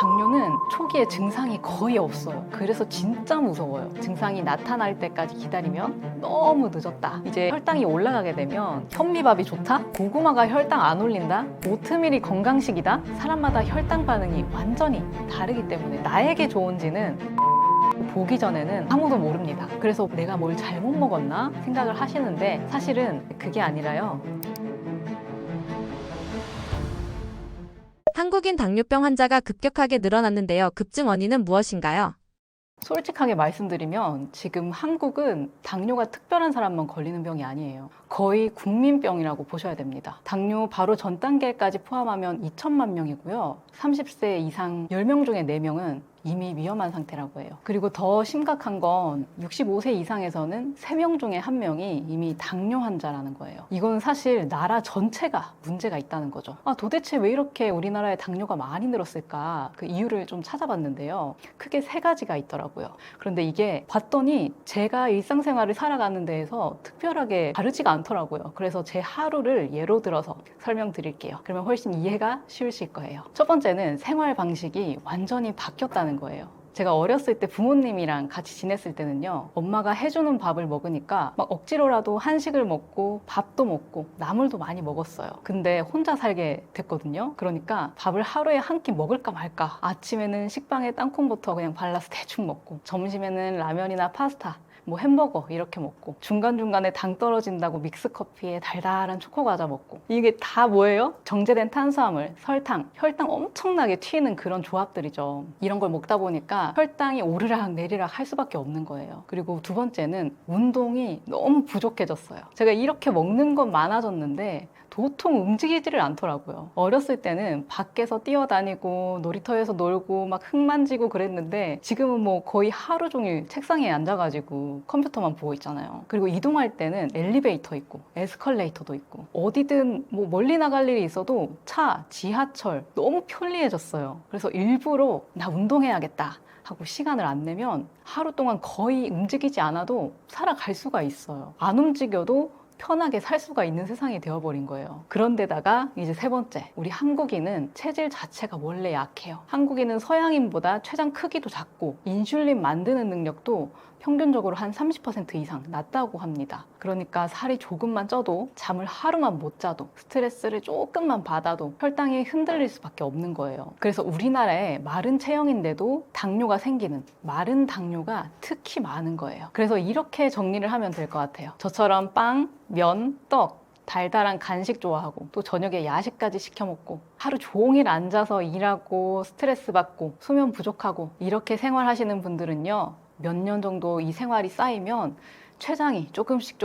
당뇨는 초기에 증상이 거의 없어요. 그래서 진짜 무서워요. 증상이 나타날 때까지 기다리면 너무 늦었다. 이제 혈당이 올라가게 되면 현미밥이 좋다? 고구마가 혈당 안 올린다? 오트밀이 건강식이다? 사람마다 혈당 반응이 완전히 다르기 때문에 나에게 좋은지는 보기 전에는 아무도 모릅니다. 그래서 내가 뭘 잘못 먹었나 생각을 하시는데 사실은 그게 아니라요. 한국인 당뇨병 환자가 급격하게 늘어났는데요. 급증 원인은 무엇인가요? 솔직하게 말씀드리면 지금 한국은 당뇨가 특별한 사람만 걸리는 병이 아니에요. 거의 국민병이라고 보셔야 됩니다. 당뇨 바로 전 단계까지 포함하면 2천만 명이고요. 30세 이상 10명 중에 4명은 이미 위험한 상태라고 해요. 그리고 더 심각한 건 65세 이상에서는 3명 중에 1명이 이미 당뇨 환자라는 거예요. 이건 사실 나라 전체가 문제가 있다는 거죠. 도대체 왜 이렇게 우리나라에 당뇨가 많이 늘었을까? 그 이유를 좀 찾아봤는데요. 크게 3가지가 있더라고요. 그런데 이게 봤더니 제가 일상생활을 살아가는 데에서 특별하게 다르지가 않더라고요. 그래서 제 하루를 예로 들어서 설명드릴게요. 그러면 훨씬 이해가 쉬우실 거예요. 첫 번째는 생활 방식이 완전히 바뀌었다는 거예요. 제가 어렸을 때 부모님이랑 같이 지냈을 때는요, 엄마가 해주는 밥을 먹으니까 막 억지로라도 한식을 먹고 밥도 먹고 나물도 많이 먹었어요. 근데 혼자 살게 됐거든요. 그러니까 밥을 하루에 한 끼 먹을까 말까. 아침에는 식빵에 땅콩부터 그냥 발라서 대충 먹고, 점심에는 라면이나 파스타, 뭐 햄버거 이렇게 먹고, 중간중간에 당 떨어진다고 믹스커피에 달달한 초코과자 먹고, 이게 다 뭐예요? 정제된 탄수화물, 설탕, 혈당 엄청나게 튀는 그런 조합들이죠. 이런 걸 먹다 보니까 혈당이 오르락 내리락 할 수밖에 없는 거예요. 그리고 두 번째는 운동이 너무 부족해졌어요. 제가 이렇게 먹는 건 많아졌는데 도통 움직이지를 않더라고요. 어렸을 때는 밖에서 뛰어다니고 놀이터에서 놀고 막 흙 만지고 그랬는데 지금은 뭐 거의 하루 종일 책상에 앉아가지고 컴퓨터만 보고 있잖아요. 그리고 이동할 때는 엘리베이터 있고 에스컬레이터도 있고 어디든 뭐 멀리 나갈 일이 있어도 차, 지하철 너무 편리해졌어요. 그래서 일부러 나 운동해야겠다 하고 시간을 안 내면 하루 동안 거의 움직이지 않아도 살아갈 수가 있어요. 안 움직여도 편하게 살 수가 있는 세상이 되어버린 거예요. 그런데다가 이제 세 번째, 우리 한국인은 체질 자체가 원래 약해요. 한국인은 서양인보다 췌장 크기도 작고 인슐린 만드는 능력도 평균적으로 한 30% 이상 낮다고 합니다. 그러니까 살이 조금만 쪄도, 잠을 하루만 못 자도, 스트레스를 조금만 받아도 혈당이 흔들릴 수밖에 없는 거예요. 그래서 우리나라에 마른 체형인데도 당뇨가 생기는, 마른 당뇨가 특히 많은 거예요. 그래서 이렇게 정리를 하면 될 것 같아요. 저처럼 빵, 면, 떡, 달달한 간식 좋아하고 또 저녁에 야식까지 시켜 먹고 하루 종일 앉아서 일하고 스트레스 받고 수면 부족하고 이렇게 생활하시는 분들은요, 몇 년 정도 이 생활이 쌓이면 췌장이 조금씩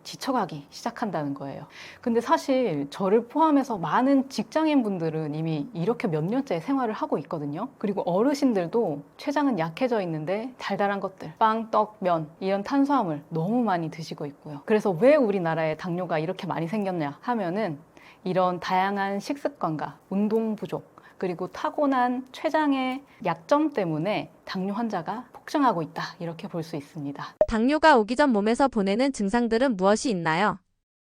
지쳐가기 시작한다는 거예요. 근데 사실 저를 포함해서 많은 직장인 분들은 이미 이렇게 몇 년째 생활을 하고 있거든요. 그리고 어르신들도 췌장은 약해져 있는데 달달한 것들, 빵, 떡, 면 이런 탄수화물 너무 많이 드시고 있고요. 그래서 왜 우리나라에 당뇨가 이렇게 많이 생겼냐 하면은 이런 다양한 식습관과 운동 부족, 그리고 타고난 췌장의 약점 때문에 당뇨 환자가 폭증하고 있다, 이렇게 볼 수 있습니다. 당뇨가 오기 전 몸에서 보내는 증상들은 무엇이 있나요?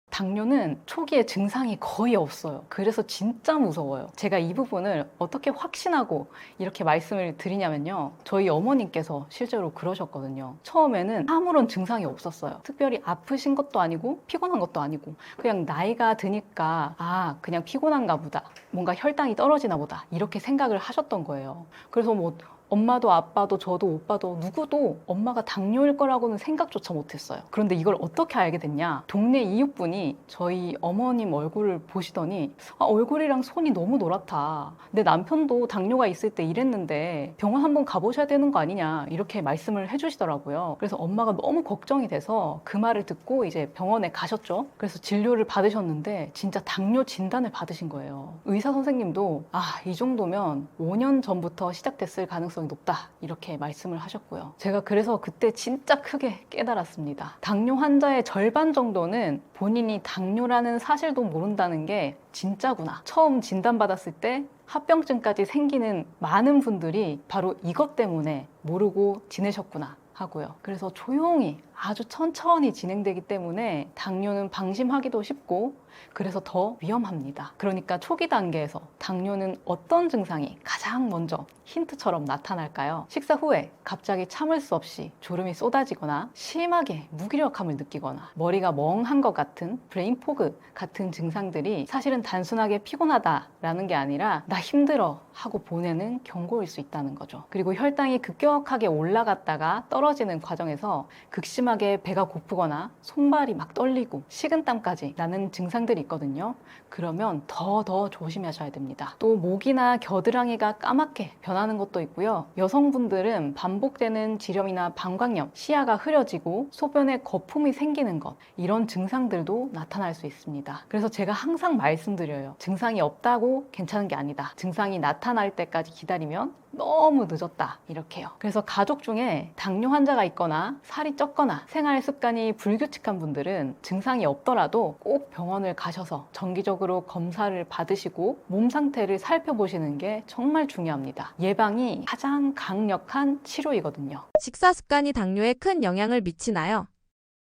당뇨는 초기에 증상이 거의 없어요. 그래서 진짜 무서워요. 제가 이 부분을 어떻게 확신하고 이렇게 말씀을 드리냐면요, 저희 어머님께서 실제로 그러셨거든요. 처음에는 아무런 증상이 없었어요. 특별히 아프신 것도 아니고 피곤한 것도 아니고 그냥 나이가 드니까 그냥 피곤한가 보다, 뭔가 혈당이 떨어지나 보다, 이렇게 생각을 하셨던 거예요. 그래서 뭐 엄마도 아빠도 저도 오빠도 누구도 엄마가 당뇨일 거라고는 생각조차 못했어요. 그런데 이걸 어떻게 알게 됐냐, 동네 이웃분이 저희 어머님 얼굴을 보시더니 얼굴이랑 손이 너무 노랗다, 내 남편도 당뇨가 있을 때 이랬는데 병원 한번 가보셔야 되는 거 아니냐, 이렇게 말씀을 해주시더라고요. 그래서 엄마가 너무 걱정이 돼서 그 말을 듣고 이제 병원에 가셨죠. 그래서 진료를 받으셨는데 진짜 당뇨 진단을 받으신 거예요. 의사 선생님도 이 정도면 5년 전부터 시작됐을 가능성이 높다, 이렇게 말씀을 하셨고요. 제가 그래서 그때 진짜 크게 깨달았습니다. 당뇨 환자의 절반 정도는 본인이 당뇨라는 사실도 모른다는 게 진짜구나. 처음 진단받았을 때 합병증까지 생기는 많은 분들이 바로 이것 때문에 모르고 지내셨구나 하고요. 그래서 조용히 아주 천천히 진행되기 때문에 당뇨는 방심하기도 쉽고 그래서 더 위험합니다. 그러니까 초기 단계에서 당뇨는 어떤 증상이 가장 먼저 힌트처럼 나타날까요? 식사 후에 갑자기 참을 수 없이 졸음이 쏟아지거나 심하게 무기력함을 느끼거나 머리가 멍한 것 같은 브레인 포그 같은 증상들이 사실은 단순하게 피곤하다라는 게 아니라 나 힘들어 하고 보내는 경고일 수 있다는 거죠. 그리고 혈당이 급격하게 올라갔다가 떨어지는 과정에서 극심하게 배가 고프거나 손발이 막 떨리고 식은땀까지 나는 증상들이 있거든요. 그러면 더 조심하셔야 됩니다. 또 목이나 겨드랑이가 까맣게 변하는 것도 있고요. 여성분들은 반복되는 지렴이나 방광염, 시야가 흐려지고 소변에 거품이 생기는 것, 이런 증상들도 나타날 수 있습니다. 그래서 제가 항상 말씀드려요. 증상이 없다고 괜찮은 게 아니다. 증상이 나타날 때까지 기다리면 너무 늦었다, 이렇게요. 그래서 가족 중에 당뇨 환자가 있거나 살이 쪘거나 생활 습관이 불규칙한 분들은 증상이 없더라도 꼭 병원을 가셔서 정기적으로 검사를 받으시고 몸 상태를 살펴보시는 게 정말 중요합니다. 예방이 가장 강력한 치료이거든요. 식사 습관이 당뇨에 큰 영향을 미치나요?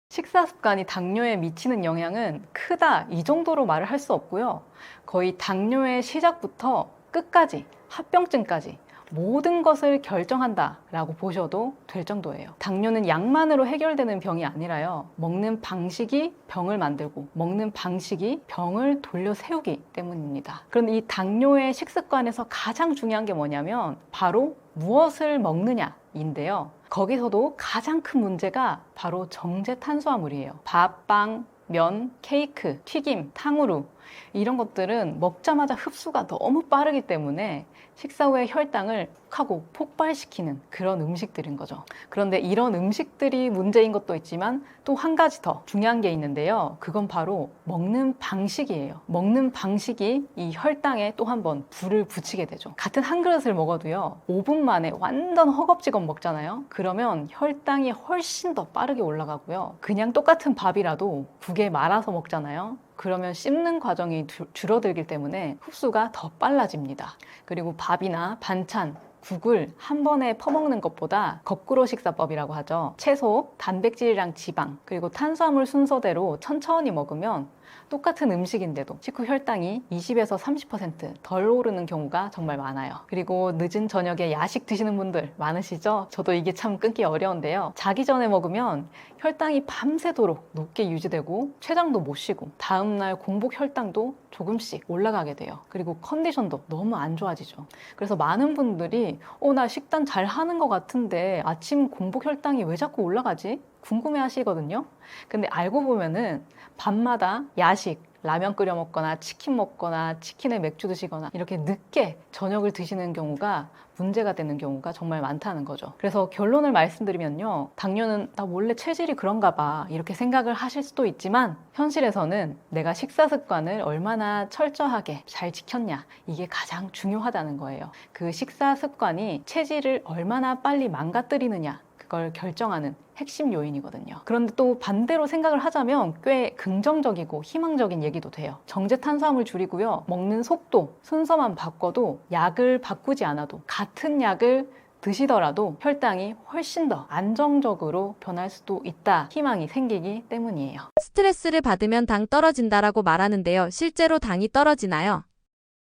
식사 습관이 당뇨에 미치는 영향은 크다, 이 정도로 말을 할 수 없고요. 거의 당뇨의 시작부터 끝까지, 합병증까지 모든 것을 결정한다라고 보셔도 될 정도예요. 당뇨는 약만으로 해결되는 병이 아니라요. 먹는 방식이 병을 만들고 먹는 방식이 병을 돌려 세우기 때문입니다. 그런데 이 당뇨의 식습관에서 가장 중요한 게 뭐냐면 바로 무엇을 먹느냐인데요. 거기서도 가장 큰 문제가 바로 정제 탄수화물이에요. 밥, 빵, 면, 케이크, 튀김, 탕후루 이런 것들은 먹자마자 흡수가 너무 빠르기 때문에 식사 후에 혈당을 하고 폭발시키는 그런 음식들인 거죠. 그런데 이런 음식들이 문제인 것도 있지만 또 한 가지 더 중요한 게 있는데요. 그건 바로 먹는 방식이에요. 먹는 방식이 이 혈당에 또 한 번 불을 붙이게 되죠. 같은 한 그릇을 먹어도요, 5분 만에 완전 허겁지겁 먹잖아요. 그러면 혈당이 훨씬 더 빠르게 올라가고요. 그냥 똑같은 밥이라도 국에 말아서 먹잖아요. 그러면 씹는 과정이 줄어들기 때문에 흡수가 더 빨라집니다. 그리고 밥이나 반찬, 국을 한 번에 퍼먹는 것보다 거꾸로 식사법이라고 하죠. 채소, 단백질이랑 지방, 그리고 탄수화물 순서대로 천천히 먹으면 똑같은 음식인데도 식후 혈당이 20에서 30%덜 오르는 경우가 정말 많아요. 그리고 늦은 저녁에 야식 드시는 분들 많으시죠? 저도 이게 참 끊기 어려운데요. 자기 전에 먹으면 혈당이 밤새도록 높게 유지되고 췌장도 못 쉬고 다음날 공복 혈당도 조금씩 올라가게 돼요. 그리고 컨디션도 너무 안 좋아지죠. 그래서 많은 분들이 나 식단 잘 하는 것 같은데 아침 공복 혈당이 왜 자꾸 올라가지? 궁금해 하시거든요. 근데 알고 보면은 밤마다 야식, 라면 끓여 먹거나 치킨 먹거나 치킨에 맥주 드시거나 이렇게 늦게 저녁을 드시는 경우가 문제가 되는 경우가 정말 많다는 거죠. 그래서 결론을 말씀드리면요. 당뇨는 나 원래 체질이 그런가 봐 이렇게 생각을 하실 수도 있지만 현실에서는 내가 식사 습관을 얼마나 철저하게 잘 지켰냐 이게 가장 중요하다는 거예요. 그 식사 습관이 체질을 얼마나 빨리 망가뜨리느냐 그걸 결정하는 핵심 요인이거든요. 그런데 또 반대로 생각을 하자면 꽤 긍정적이고 희망적인 얘기도 돼요. 정제 탄수화물 줄이고요. 먹는 속도, 순서만 바꿔도 약을 바꾸지 않아도 같은 약을 드시더라도 혈당이 훨씬 더 안정적으로 변할 수도 있다. 희망이 생기기 때문이에요. 스트레스를 받으면 당 떨어진다라고 말하는데요. 실제로 당이 떨어지나요?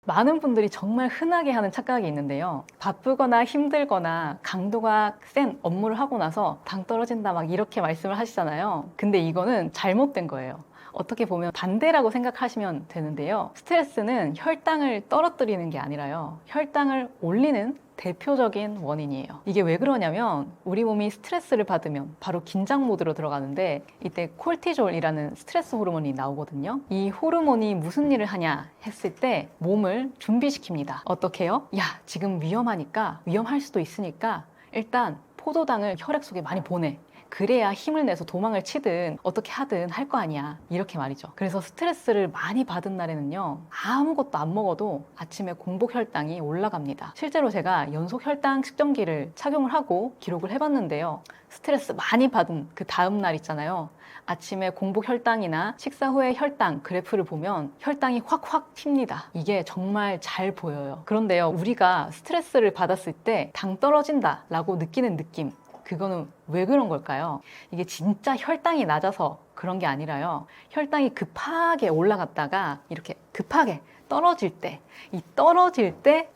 많은 분들이 정말 흔하게 하는 착각이 있는데요. 바쁘거나 힘들거나 강도가 센 업무를 하고 나서 당 떨어진다 막 이렇게 말씀을 하시잖아요. 근데 이거는 잘못된 거예요. 어떻게 보면 반대라고 생각하시면 되는데요. 스트레스는 혈당을 떨어뜨리는 게 아니라요. 혈당을 올리는 대표적인 원인이에요. 이게 왜 그러냐면 우리 몸이 스트레스를 받으면 바로 긴장 모드로 들어가는데 이때 콜티졸이라는 스트레스 호르몬이 나오거든요. 이 호르몬이 무슨 일을 하냐 했을 때 몸을 준비시킵니다. 어떻게요? 야, 지금 위험할 수도 있으니까 일단 포도당을 혈액 속에 많이 보내. 그래야 힘을 내서 도망을 치든 어떻게 하든 할 거 아니야 이렇게 말이죠. 그래서 스트레스를 많이 받은 날에는요 아무것도 안 먹어도 아침에 공복 혈당이 올라갑니다. 실제로 제가 연속 혈당 측정기를 착용을 하고 기록을 해봤는데요, 스트레스 많이 받은 그 다음 날 있잖아요, 아침에 공복 혈당이나 식사 후에 혈당 그래프를 보면 혈당이 확확 튑니다. 이게 정말 잘 보여요. 그런데요, 우리가 스트레스를 받았을 때 당 떨어진다 라고 느끼는 느낌, 그거는 왜 그런 걸까요? 이게 진짜 혈당이 낮아서 그런 게 아니라요. 혈당이 급하게 올라갔다가 이렇게 급하게 떨어질 때, 이 떨어질 때,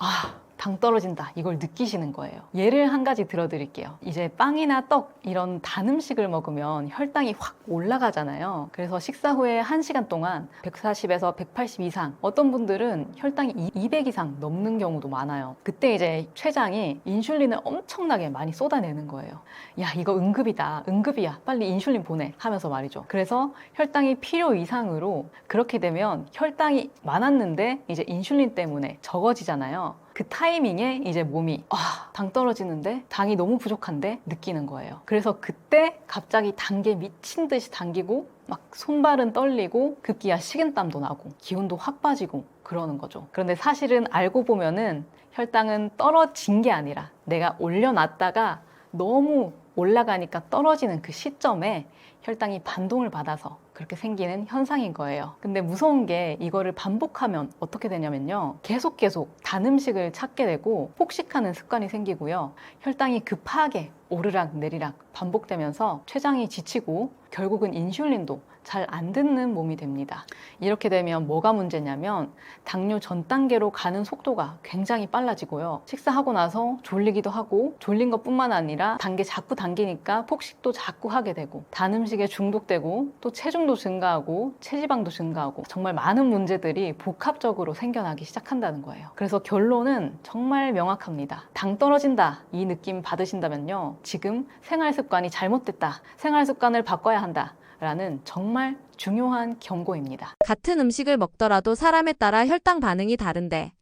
당 떨어진다. 이걸 느끼시는 거예요. 예를 한 가지 들어드릴게요. 이제 빵이나 떡 이런 단 음식을 먹으면 혈당이 확 올라가잖아요. 그래서 식사 후에 1시간 동안 140에서 180 이상, 어떤 분들은 혈당이 200 이상 넘는 경우도 많아요. 그때 이제 췌장이 인슐린을 엄청나게 많이 쏟아내는 거예요. 야, 이거 응급이다. 응급이야. 빨리 인슐린 보내. 하면서 말이죠. 그래서 혈당이 필요 이상으로, 그렇게 되면 혈당이 많았는데 이제 인슐린 때문에 적어지잖아요. 그 타이밍에 이제 몸이 당 떨어지는데, 당이 너무 부족한데 느끼는 거예요. 그래서 그때 갑자기 단계 미친 듯이 당기고 막 손발은 떨리고 급기야 식은땀도 나고 기운도 확 빠지고 그러는 거죠. 그런데 사실은 알고 보면은 혈당은 떨어진 게 아니라 내가 올려놨다가 너무 올라가니까 떨어지는 그 시점에 혈당이 반동을 받아서 그렇게 생기는 현상인 거예요. 근데 무서운 게, 이거를 반복하면 어떻게 되냐면요, 계속 단 음식을 찾게 되고 폭식하는 습관이 생기고요, 혈당이 급하게 오르락 내리락 반복되면서 췌장이 지치고 결국은 인슐린도 잘 안 듣는 몸이 됩니다. 이렇게 되면 뭐가 문제냐면, 당뇨 전 단계로 가는 속도가 굉장히 빨라지고요, 식사하고 나서 졸리기도 하고, 졸린 것뿐만 아니라 단계 자꾸 당기니까 폭식도 자꾸 하게 되고, 단 음식에 중독되고, 또 체중도 증가하고 체지방도 증가하고, 정말 많은 문제들이 복합적으로 생겨나기 시작한다는 거예요. 그래서 결론은 정말 명확합니다. 당 떨어진다, 이 느낌 받으신다면요, 지금 생활 습관이 잘못됐다, 생활 습관을 바꿔야 한다 라는 정말 중요한 경고입니다. 같은 음식을 먹더라도 사람에 따라 혈당 반응이 다른데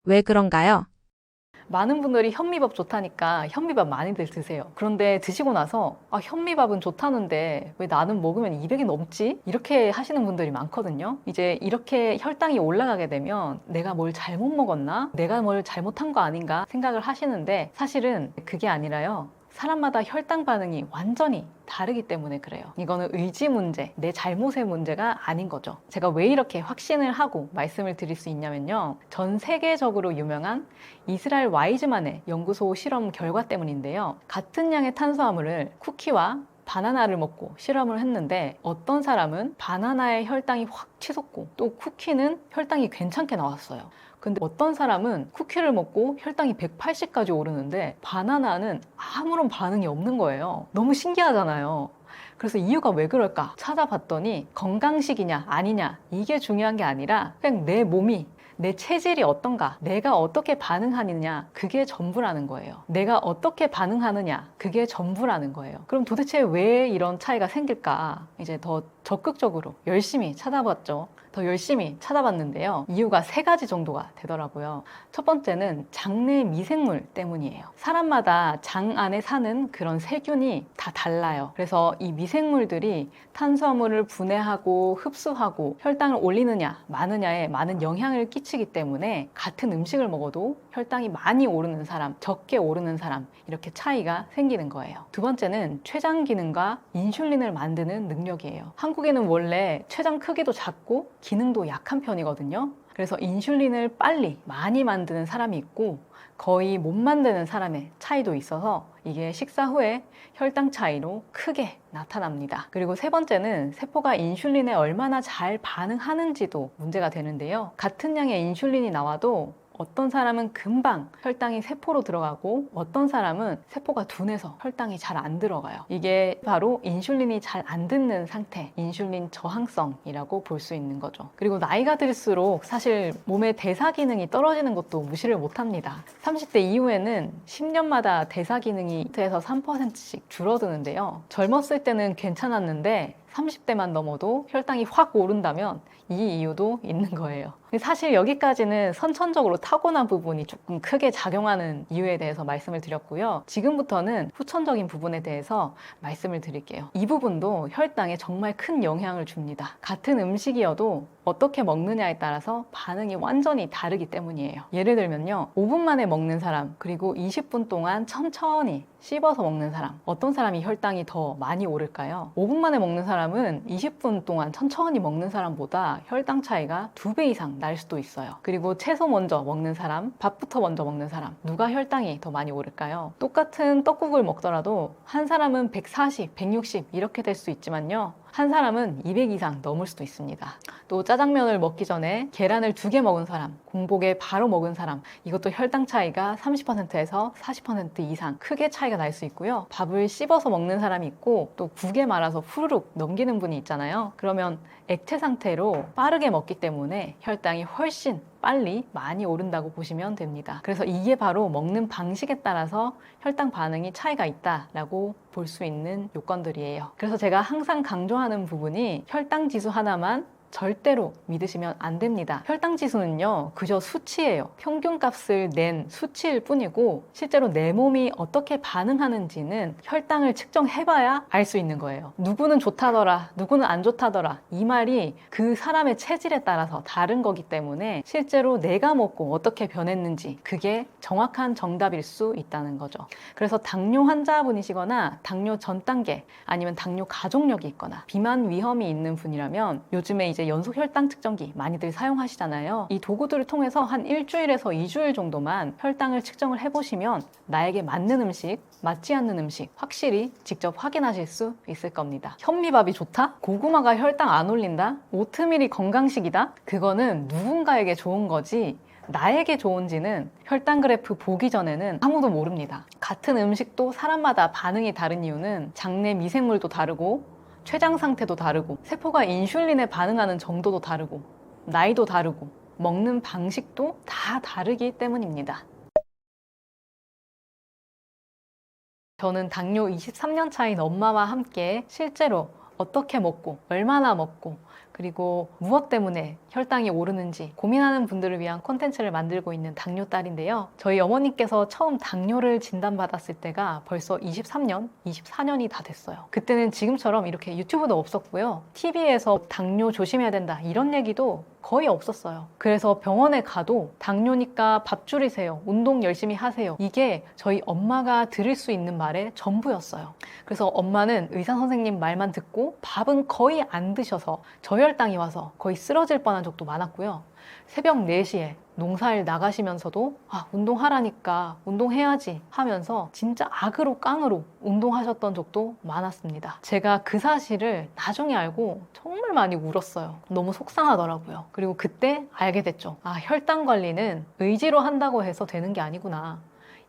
왜 그런가요? 많은 분들이 현미밥 좋다니까 현미밥 많이들 드세요. 그런데 드시고 나서 현미밥은 좋다는데 왜 나는 먹으면 200이 넘지? 이렇게 하시는 분들이 많거든요. 이제 이렇게 혈당이 올라가게 되면 내가 뭘 잘못 먹었나? 내가 뭘 잘못한 거 아닌가 생각을 하시는데, 사실은 그게 아니라요, 사람마다 혈당 반응이 완전히 다르기 때문에 그래요. 이거는 의지 문제, 내 잘못의 문제가 아닌 거죠. 제가 왜 이렇게 확신을 하고 말씀을 드릴 수 있냐면요, 전 세계적으로 유명한 이스라엘 와이즈만의 연구소 실험 결과 때문인데요, 같은 양의 탄수화물을 쿠키와 바나나를 먹고 실험을 했는데, 어떤 사람은 바나나의 혈당이 확 치솟고 또 쿠키는 혈당이 괜찮게 나왔어요. 근데 어떤 사람은 쿠키를 먹고 혈당이 180까지 오르는데 바나나는 아무런 반응이 없는 거예요. 너무 신기하잖아요. 그래서 이유가 왜 그럴까 찾아봤더니, 건강식이냐 아니냐 이게 중요한 게 아니라 그냥 내 몸이, 내 체질이 어떤가, 내가 어떻게 반응하느냐, 그게 전부라는 거예요. 내가 어떻게 반응하느냐, 그게 전부라는 거예요. 그럼 도대체 왜 이런 차이가 생길까? 이제 더 적극적으로 열심히 찾아봤죠. 더 열심히 찾아봤는데요, 이유가 3가지 정도가 되더라고요. 첫 번째는 장내 미생물 때문이에요. 사람마다 장 안에 사는 그런 세균이 다 달라요. 그래서 이 미생물들이 탄수화물을 분해하고 흡수하고 혈당을 올리느냐 마느냐에 많은 영향을 끼치기 때문에, 같은 음식을 먹어도 혈당이 많이 오르는 사람, 적게 오르는 사람, 이렇게 차이가 생기는 거예요. 두 번째는 췌장 기능과 인슐린을 만드는 능력이에요. 한국에는 원래 췌장 크기도 작고 기능도 약한 편이거든요. 그래서 인슐린을 빨리 많이 만드는 사람이 있고 거의 못 만드는 사람의 차이도 있어서, 이게 식사 후에 혈당 차이로 크게 나타납니다. 그리고 3번째는 세포가 인슐린에 얼마나 잘 반응하는지도 문제가 되는데요, 같은 양의 인슐린이 나와도 어떤 사람은 금방 혈당이 세포로 들어가고 어떤 사람은 세포가 둔해서 혈당이 잘 안 들어가요. 이게 바로 인슐린이 잘 안 듣는 상태, 인슐린 저항성이라고 볼 수 있는 거죠. 그리고 나이가 들수록 사실 몸의 대사 기능이 떨어지는 것도 무시를 못합니다. 30대 이후에는 10년마다 대사 기능이 2에서 3%씩 줄어드는데요, 젊었을 때는 괜찮았는데 30대만 넘어도 혈당이 확 오른다면 이 이유도 있는 거예요. 사실 여기까지는 선천적으로 타고난 부분이 조금 크게 작용하는 이유에 대해서 말씀을 드렸고요. 지금부터는 후천적인 부분에 대해서 말씀을 드릴게요. 이 부분도 혈당에 정말 큰 영향을 줍니다. 같은 음식이어도 어떻게 먹느냐에 따라서 반응이 완전히 다르기 때문이에요. 예를 들면요, 5분 만에 먹는 사람, 그리고 20분 동안 천천히 씹어서 먹는 사람, 어떤 사람이 혈당이 더 많이 오를까요? 5분 만에 먹는 사람은 20분 동안 천천히 먹는 사람보다 혈당 차이가 2배 이상 날 수도 있어요. 그리고 채소 먼저 먹는 사람, 밥부터 먼저 먹는 사람, 누가 혈당이 더 많이 오를까요? 똑같은 떡국을 먹더라도 한 사람은 140, 160 이렇게 될 수 있지만요, 한 사람은 200 이상 넘을 수도 있습니다. 또 짜장면을 먹기 전에 계란을 2개 먹은 사람, 공복에 바로 먹은 사람, 이것도 혈당 차이가 30%에서 40% 이상 크게 차이가 날 수 있고요. 밥을 씹어서 먹는 사람이 있고 또 국에 말아서 후루룩 넘기는 분이 있잖아요. 그러면 액체 상태로 빠르게 먹기 때문에 혈당이 훨씬 빨리 많이 오른다고 보시면 됩니다. 그래서 이게 바로 먹는 방식에 따라서 혈당 반응이 차이가 있다라고 볼 수 있는 요건들이에요. 그래서 제가 항상 강조하는 부분이 혈당 지수 하나만 절대로 믿으시면 안 됩니다. 혈당 지수는요, 그저 수치예요. 평균값을 낸 수치일 뿐이고 실제로 내 몸이 어떻게 반응하는지는 혈당을 측정해봐야 알 수 있는 거예요. 누구는 좋다더라, 누구는 안 좋다더라, 이 말이 그 사람의 체질에 따라서 다른 거기 때문에 실제로 내가 먹고 어떻게 변했는지 그게 정확한 정답일 수 있다는 거죠. 그래서 당뇨 환자분이시거나 당뇨 전 단계 아니면 당뇨 가족력이 있거나 비만 위험이 있는 분이라면 요즘에 이제 연속 혈당 측정기 많이들 사용하시잖아요. 이 도구들을 통해서 한 일주일에서 2주일 정도만 혈당을 측정을 해보시면 나에게 맞는 음식, 맞지 않는 음식 확실히 직접 확인하실 수 있을 겁니다. 현미밥이 좋다? 고구마가 혈당 안 올린다? 오트밀이 건강식이다? 그거는 누군가에게 좋은 거지 나에게 좋은지는 혈당 그래프 보기 전에는 아무도 모릅니다. 같은 음식도 사람마다 반응이 다른 이유는 장내 미생물도 다르고 췌장 상태도 다르고 세포가 인슐린에 반응하는 정도도 다르고 나이도 다르고 먹는 방식도 다 다르기 때문입니다. 저는 당뇨 23년 차인 엄마와 함께 실제로 어떻게 먹고 얼마나 먹고 그리고 무엇 때문에 혈당이 오르는지 고민하는 분들을 위한 콘텐츠를 만들고 있는 당뇨딸인데요. 저희 어머니께서 처음 당뇨를 진단받았을 때가 벌써 23년, 24년이 다 됐어요. 그때는 지금처럼 이렇게 유튜브도 없었고요. TV에서 당뇨 조심해야 된다 이런 얘기도 거의 없었어요. 그래서 병원에 가도 당뇨니까 밥 줄이세요, 운동 열심히 하세요, 이게 저희 엄마가 들을 수 있는 말의 전부였어요. 그래서 엄마는 의사 선생님 말만 듣고 밥은 거의 안 드셔서 저혈당이 와서 거의 쓰러질 뻔한 적도 많았고요. 새벽 4시에 농사일 나가시면서도 운동하라니까 운동해야지 하면서 진짜 악으로 깡으로 운동하셨던 적도 많았습니다. 제가 그 사실을 나중에 알고 정말 많이 울었어요. 너무 속상하더라고요. 그리고 그때 알게 됐죠. 혈당 관리는 의지로 한다고 해서 되는 게 아니구나.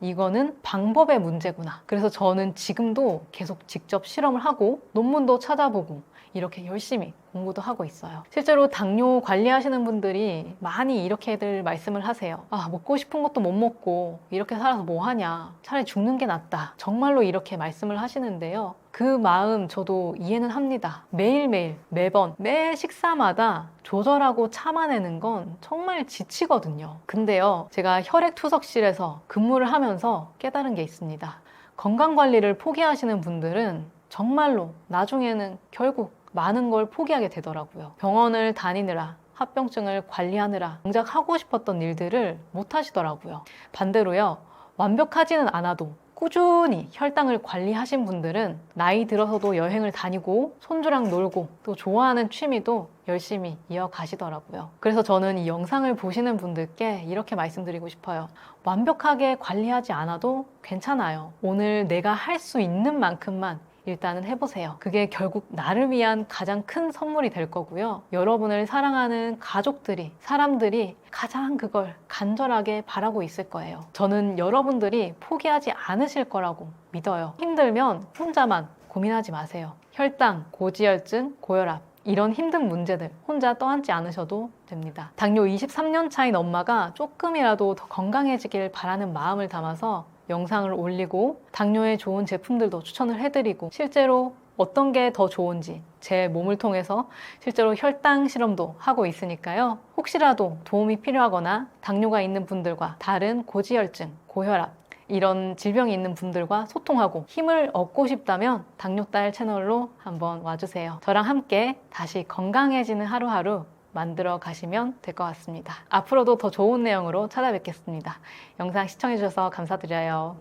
이거는 방법의 문제구나. 그래서 저는 지금도 계속 직접 실험을 하고 논문도 찾아보고 이렇게 열심히 공부도 하고 있어요. 실제로 당뇨 관리하시는 분들이 많이 이렇게들 말씀을 하세요. 먹고 싶은 것도 못 먹고 이렇게 살아서 뭐 하냐, 차라리 죽는 게 낫다, 정말로 이렇게 말씀을 하시는데요. 그 마음 저도 이해는 합니다. 매일매일 매번 매 식사마다 조절하고 참아내는 건 정말 지치거든요. 근데요, 제가 혈액투석실에서 근무를 하면서 깨달은 게 있습니다. 건강관리를 포기하시는 분들은 정말로 나중에는 결국 많은 걸 포기하게 되더라고요. 병원을 다니느라, 합병증을 관리하느라 정작 하고 싶었던 일들을 못 하시더라고요. 반대로요, 완벽하지는 않아도 꾸준히 혈당을 관리하신 분들은 나이 들어서도 여행을 다니고 손주랑 놀고 또 좋아하는 취미도 열심히 이어가시더라고요. 그래서 저는 이 영상을 보시는 분들께 이렇게 말씀드리고 싶어요. 완벽하게 관리하지 않아도 괜찮아요. 오늘 내가 할 수 있는 만큼만 일단은 해보세요. 그게 결국 나를 위한 가장 큰 선물이 될 거고요. 여러분을 사랑하는 가족들이, 사람들이 가장 그걸 간절하게 바라고 있을 거예요. 저는 여러분들이 포기하지 않으실 거라고 믿어요. 힘들면 혼자만 고민하지 마세요. 혈당, 고지혈증, 고혈압 이런 힘든 문제들 혼자 떠안지 않으셔도 됩니다. 당뇨 23년 차인 엄마가 조금이라도 더 건강해지길 바라는 마음을 담아서 영상을 올리고 당뇨에 좋은 제품들도 추천을 해드리고 실제로 어떤 게 더 좋은지 제 몸을 통해서 실제로 혈당 실험도 하고 있으니까요. 혹시라도 도움이 필요하거나 당뇨가 있는 분들과 다른 고지혈증, 고혈압 이런 질병이 있는 분들과 소통하고 힘을 얻고 싶다면 당뇨딸 채널로 한번 와주세요. 저랑 함께 다시 건강해지는 하루하루 만들어 가시면 될 것 같습니다. 앞으로도 더 좋은 내용으로 찾아뵙겠습니다. 영상 시청해주셔서 감사드려요.